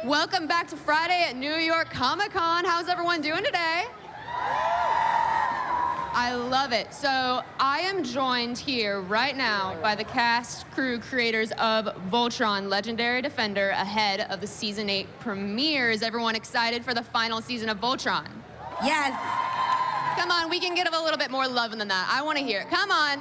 Welcome back to Friday at New York Comic Con. How's everyone doing today? I love it. So I am joined here right now by the cast, crew, creators of Voltron, Legendary Defender, ahead of the Season 8 premiere. Is everyone excited for the final season of Voltron? Yes. Come on, we can give a little bit more love than that. I want to hear it. Come on.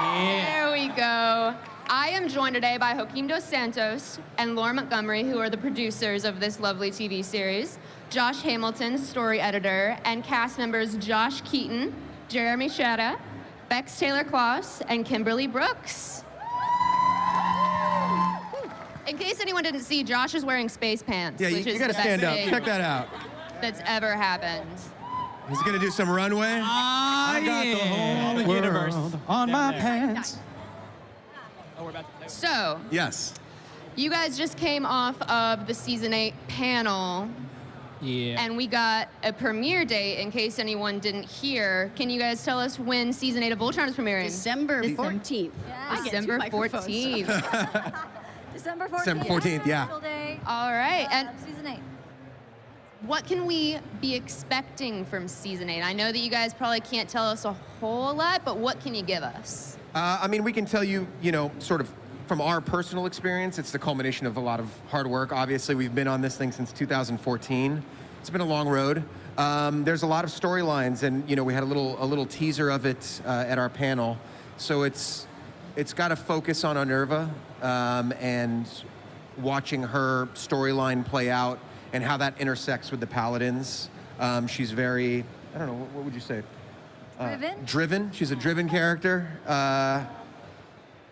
Yeah. There we go. I am joined today by Joaquim Dos Santos and Laura Montgomery, who are the producers of this lovely TV series, Josh Hamilton, story editor, and cast members Josh Keaton, Jeremy Shada, Bex Taylor-Klaus, and Kimberly Brooks. In case anyone didn't see, Josh is wearing space pants, Yeah, which you is gotta the best stand up. thing Check that out. that's ever happened. He's gonna do some runway. I got the whole universe on my pants. Oh, we're about to... So, Yes. you guys just came off of the Season 8 panel, Yeah. and we got a premiere date in case anyone didn't hear. Can you guys tell us when Season 8 of Voltron is premiering? December 14th. Yeah. December 14th. December 14th. December 14th, yeah. Official day, All right, and Season 8. what can we be expecting from Season 8? I know that you guys probably can't tell us a whole lot, but what can you give us? I mean, we can tell you, sort of from our personal experience, it's the culmination of a lot of hard work. Obviously, we've been on this thing since 2014. It's been a long road. There's a lot of storylines, and we had a little teaser of it at our panel. So it's got to focus on Unnerva and watching her storyline play out and how that intersects with the Paladins. She's very, I don't know, what would you say? Driven? Driven. She's a driven character.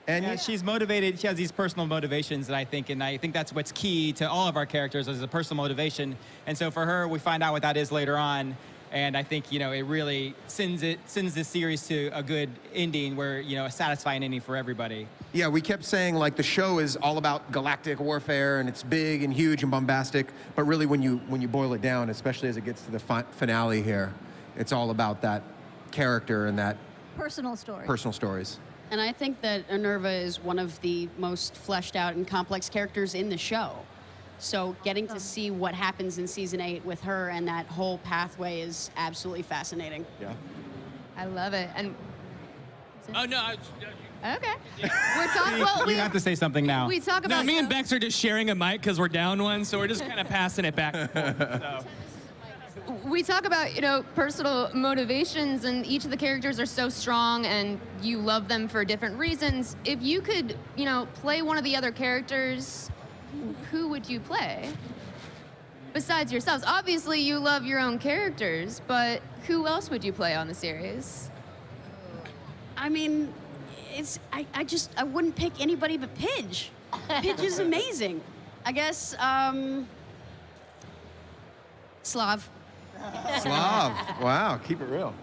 And Yeah, she's motivated. She has these personal motivations that I think that's what's key to all of our characters is a personal motivation. And so for her, we find out what that is later on. And I think, it really sends this series to a good ending where, a satisfying ending for everybody. yeah, we kept saying like the show is all about galactic warfare and it's big and huge and bombastic, but really when you boil it down, especially as it gets to the finale here, it's all about that character and that Personal story. personal stories. And I think that Unnerva is one of the most fleshed out and complex characters in the show. So getting to see what happens in Season 8 with her and that whole pathway is absolutely fascinating. Yeah. I love it. And Oh, no. okay, we're talking. Well, You have to say something now. we talk about. No, me and Bex are just sharing a mic because we're down one, so we're just kind of passing it back and forth. So. We talk about, personal motivations, and each of the characters are so strong, and you love them for different reasons. If you could, play one of the other characters, who would you play? Besides yourselves. Obviously, you love your own characters, but who else would you play on the series? I mean, I wouldn't pick anybody but Pidge. Pidge is amazing. I guess, Slav. Slav. Wow, keep it real.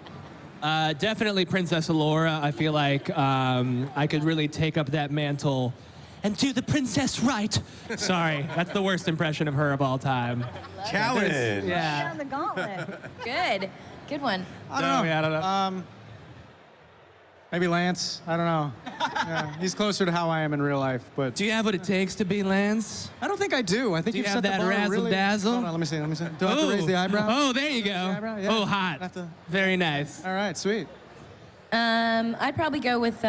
Definitely Princess Allura. I feel like I could really take up that mantle and do the princess right. Sorry, that's the worst impression of her of all time. Challenge. Yeah. Down the gauntlet. Good. Good one. I don't know. I don't know. Maybe Lance. I don't know. Yeah, he's closer to how I am in real life, but Do you have what it takes to be Lance? I don't think I do. I think Do you you've have set the that bar razzle really. dazzle? Hold on, let me see. Do I have to raise the eyebrow? Oh, there you go. eyebrow? Yeah. Oh, hot. Have to- Very nice. All right, sweet. I'd probably go with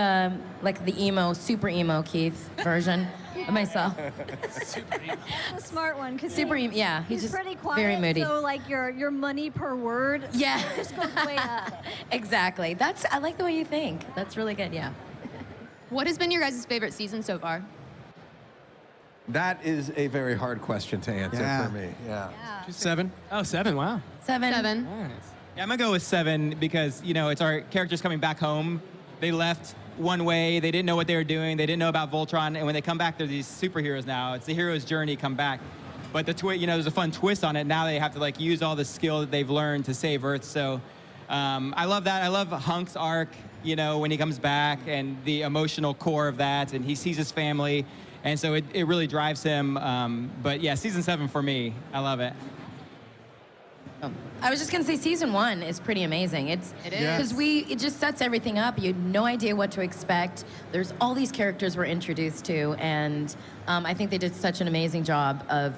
like the emo, super emo Keith version of myself. That's a smart one. Cause Super emo, yeah. he's just pretty quiet, very moody. so like your money per word Yeah. just goes way up. Exactly. I like the way you think. That's really good, yeah. What has been your guys' favorite season so far? That is a very hard question to answer Yeah. for me. Yeah. Yeah. 7. Oh, 7, wow. 7. Seven. Yeah, I'm gonna go with 7 because, it's our characters coming back home. They left one way, they didn't know what they were doing, they didn't know about Voltron, and when they come back, they're these superheroes now. It's the hero's journey come back. But there's a fun twist on it. Now they have to use all the skill that they've learned to save Earth. So I love that. I love Hunk's arc, when he comes back and the emotional core of that, and he sees his family. And so it really drives him. But yeah, season 7 for me. I love it. I was just gonna say season 1 is pretty amazing. It is. Because it just sets everything up. You had no idea what to expect. There's all these characters we're introduced to, and I think they did such an amazing job of,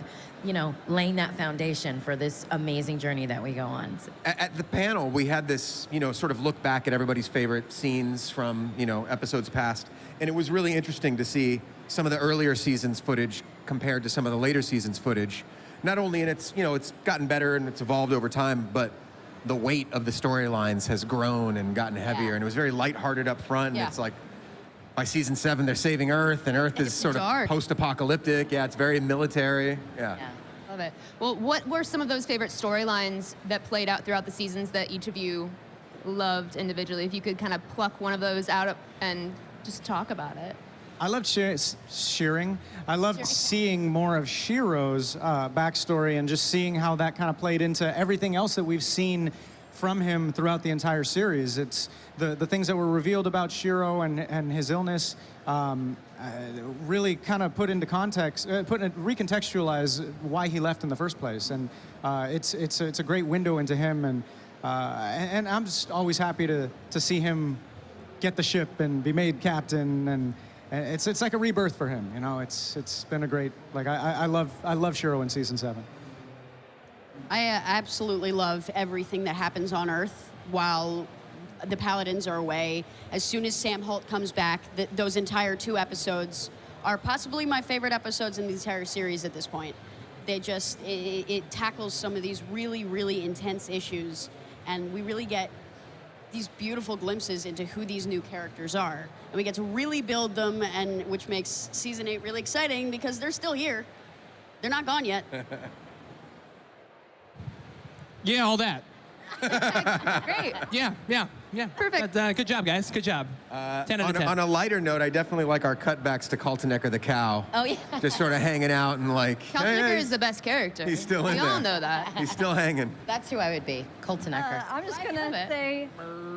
laying that foundation for this amazing journey that we go on. At the panel, we had this, sort of look back at everybody's favorite scenes from, episodes past, and it was really interesting to see some of the earlier seasons footage compared to some of the later seasons footage. Not only in its, it's gotten better and it's evolved over time, but the weight of the storylines has grown and gotten heavier. And it was very lighthearted up front. And it's like, by season 7, they're saving Earth, and Earth is sort dark. of post-apocalyptic. Yeah, it's very military. Yeah. Love it. Well, what were some of those favorite storylines that played out throughout the seasons that each of you loved individually? If you could kind of pluck one of those out and just talk about it. I loved Shearing. I loved seeing more of Shiro's backstory and just seeing how that kind of played into everything else that we've seen from him throughout the entire series. It's the things that were revealed about Shiro and his illness really kind of put into context, recontextualize why he left in the first place. And it's a great window into him. And I'm just always happy to see him get the ship and be made captain. And it's like a rebirth for him. It's been a great, I love Shiro in season 7. I absolutely love everything that happens on Earth while the Paladins are away. As soon as Sam Holt comes back, those entire 2 episodes are possibly my favorite episodes in the entire series at this point. They just, it tackles some of these really, really intense issues, and we really get these beautiful glimpses into who these new characters are. And we get to really build them, and which makes season 8 really exciting because they're still here. They're not gone yet. Yeah, all that. Great. Yeah. Perfect. But, good job, guys. Good job. 10 out of 10. On a lighter note, I definitely like our cutbacks to Kaltenecker the cow. Oh, yeah. Just sort of hanging out and like, Kaltenecker hey, is the best character. he's still in We there. all know that. He's still hanging. That's who I would be, Colton Ecker. I'm just I gonna love it. say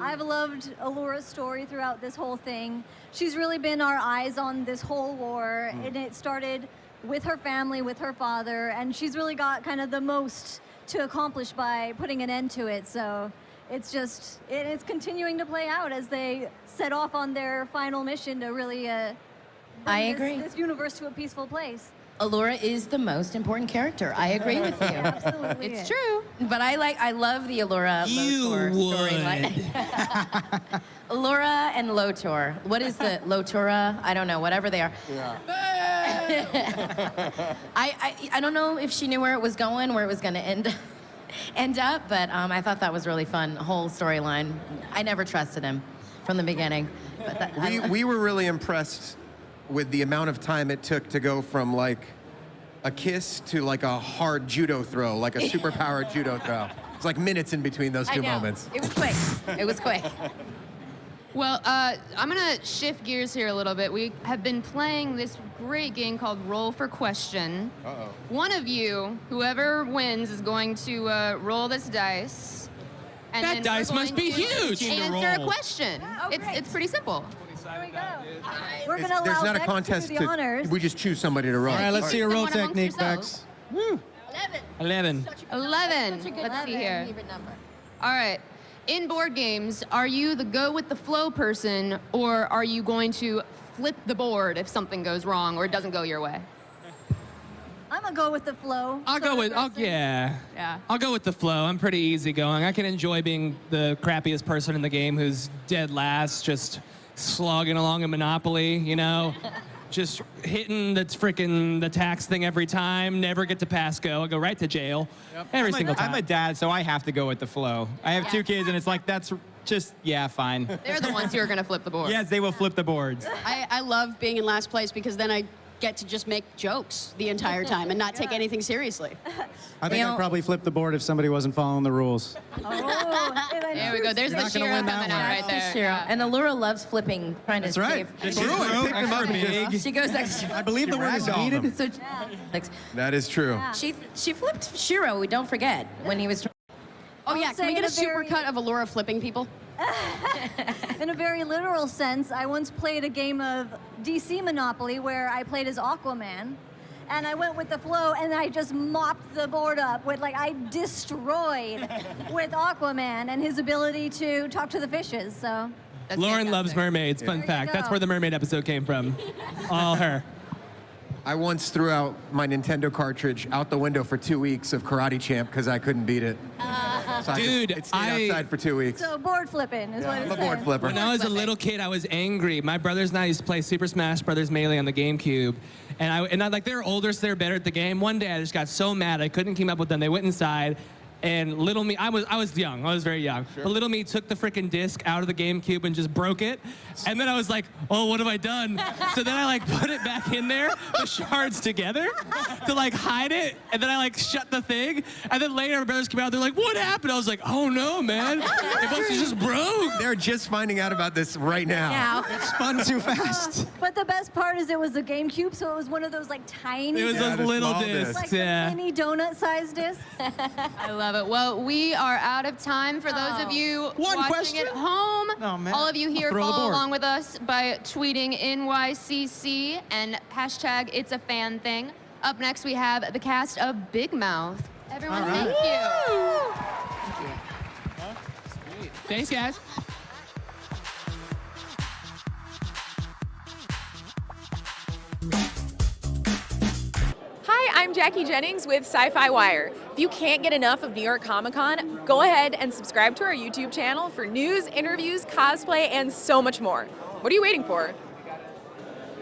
I've loved Alora's story throughout this whole thing. She's really been our eyes on this whole war, and it started with her family, with her father, and she's really got kind of the most to accomplish by putting an end to it. So it's just, it's continuing to play out as they set off on their final mission to really I bring agree. this universe to a peaceful place. Allura is the most important character. I agree with you. Absolutely. It's true. But I love the Allura Lotor storyline. Allura and Lotor. What is the Lotura? I don't know. Whatever they are. I don't know if she knew where it was going, where it was going to end up, but I thought that was really fun. Whole storyline. I never trusted him from the beginning. But We were really impressed with the amount of time it took to go from like a kiss to like a hard judo throw, like a superpowered judo throw. It's like minutes in between those two moments. It was quick. It was quick. Well, I'm going to shift gears here a little bit. We have been playing this great game called Roll for Question. Uh-oh. One of you, whoever wins, is going to roll this dice. And That then dice we're must going be to huge. Answer a question. Oh, great. It's pretty simple. Here we go. We're going to There's allow not a Bex contest to do the honors. we just choose somebody to roll. All right, let's see your roll Someone amongst technique, yourselves. Bex. 11. 11. Let's see here. All right. In board games, are you the go with the flow person, or are you going to flip the board if something goes wrong or it doesn't go your way? I'm going to go with the flow. I'll go with, Yeah. I'll go with the flow. I'm pretty easygoing. I can enjoy being the crappiest person in the game who's dead last, just slogging along in Monopoly, you know? Just hitting the tax thing every time, never get to pass go. I go right to jail every single time. I'm a dad, so I have to go with the flow. I have 2 kids, and it's like, that's just, yeah, fine. They're the ones who are going to flip the board. Yes, they will flip the boards. I love being in last place because then I get to just make jokes the entire time and not take anything seriously. I think I'd probably flip the board if somebody wasn't following the rules. Oh, There we go. There's the You're not gonna Shiro win that coming out one. right there. Sure. And Allura loves flipping, trying to That's right. save. She threw extra big. She goes extra. I believe the word is Ragged all of needed. So That is true. she flipped Shiro. We don't forget when he was. Oh yeah, can we get a say in a very- supercut of Allura flipping people? In a very literal sense, I once played a game of DC Monopoly where I played as Aquaman. and I went with the flow, and I just mopped the board up with, like, I destroyed with Aquaman and his ability to talk to the fishes, so. That's Lauren fantastic. loves mermaids. Fun There you fact. That's go. where the mermaid episode came from. All her. I once threw out my Nintendo cartridge out the window for 2 weeks of Karate Champ because I couldn't beat it. So Dude, it stayed outside for 2 weeks. So board flipping is what I'm it's a board saying. flipper. When I was a little kid, I was angry. My brothers and I used to play Super Smash Brothers Melee on the GameCube. And I like, they were older, so they were better at the game. One day I just got so mad I couldn't keep up with them. They went inside, and little me, I was young, I was very young. But little me took the freaking disc out of the GameCube and just broke it. And then I was like, oh, what have I done? So then I like put it back in there, the shards together, to like hide it. And then I like shut the thing. And then later my brothers came out, they're like, what happened? I was like, oh no, man. It must have just broke. They're just finding out about this right now. It spun too fast. But the best part is it was a GameCube, so it was one of those like tiny, It was Yeah, those the little small discs, like yeah. the mini donut-sized discs. I love it. Well, we are out of time. For those of you One watching question? at home, Oh, man. all of you here, I'll throw the follow board. along with us by tweeting NYCC and hashtag It's a Fan Thing. Up next, we have the cast of Big Mouth. Everyone, thank you. Thanks, guys. Hi, I'm Jackie Jennings with SYFY WIRE. If you can't get enough of New York Comic Con, go ahead and subscribe to our YouTube channel for news, interviews, cosplay, and so much more. What are you waiting for?